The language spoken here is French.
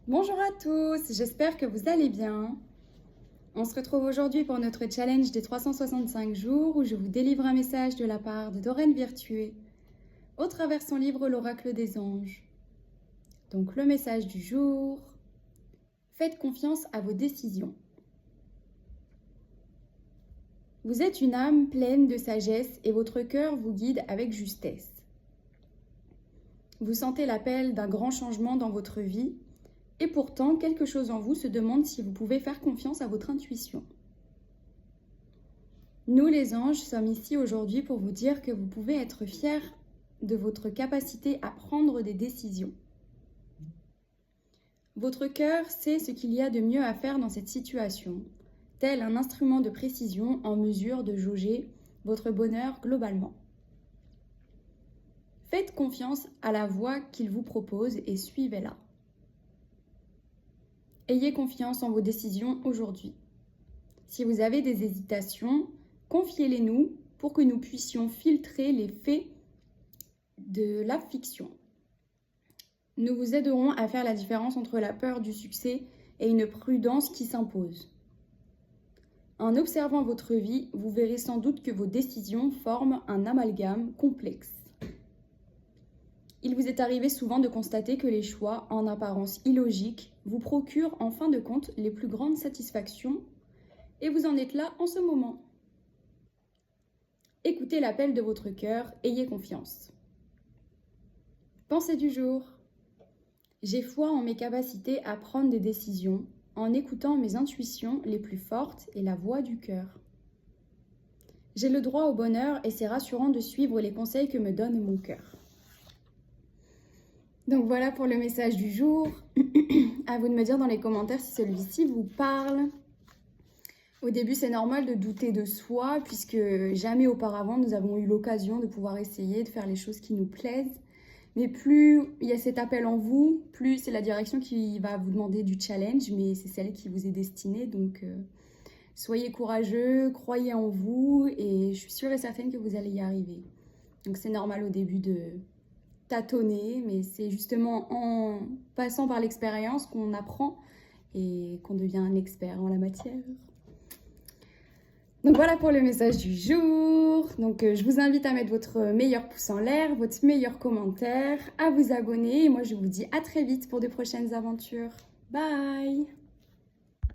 Bonjour à tous, j'espère que vous allez bien. On se retrouve aujourd'hui pour notre challenge des 365 jours où je vous délivre un message de la part de Doreen Virtué au travers son livre L'Oracle des Anges. Donc le message du jour, faites confiance à vos décisions. Vous êtes une âme pleine de sagesse et votre cœur vous guide avec justesse. Vous sentez l'appel d'un grand changement dans votre vie. Et pourtant, quelque chose en vous se demande si vous pouvez faire confiance à votre intuition. Nous, les anges, sommes ici aujourd'hui pour vous dire que vous pouvez être fiers de votre capacité à prendre des décisions. Votre cœur sait ce qu'il y a de mieux à faire dans cette situation, tel un instrument de précision en mesure de jauger votre bonheur globalement. Faites confiance à la voie qu'il vous propose et suivez-la. Ayez confiance en vos décisions aujourd'hui. Si vous avez des hésitations, confiez-les nous pour que nous puissions filtrer les faits de la fiction. Nous vous aiderons à faire la différence entre la peur du succès et une prudence qui s'impose. En observant votre vie, vous verrez sans doute que vos décisions forment un amalgame complexe. Il vous est arrivé souvent de constater que les choix, en apparence illogiques, vous procurent en fin de compte les plus grandes satisfactions et vous en êtes là en ce moment. Écoutez l'appel de votre cœur, ayez confiance. Pensée du jour. J'ai foi en mes capacités à prendre des décisions en écoutant mes intuitions les plus fortes et la voix du cœur. J'ai le droit au bonheur et c'est rassurant de suivre les conseils que me donne mon cœur. Donc voilà pour le message du jour. À vous de me dire dans les commentaires si celui-ci vous parle. Au début, c'est normal de douter de soi puisque jamais auparavant nous avons eu l'occasion de pouvoir essayer de faire les choses qui nous plaisent. Mais plus il y a cet appel en vous, plus c'est la direction qui va vous demander du challenge, mais c'est celle qui vous est destinée. Donc soyez courageux, croyez en vous et je suis sûre et certaine que vous allez y arriver. Donc c'est normal au début de tâtonner, mais c'est justement en passant par l'expérience qu'on apprend et qu'on devient un expert en la matière. Donc voilà pour le message du jour. Donc je vous invite à mettre votre meilleur pouce en l'air, votre meilleur commentaire, à vous abonner et moi je vous dis à très vite pour de prochaines aventures. Bye!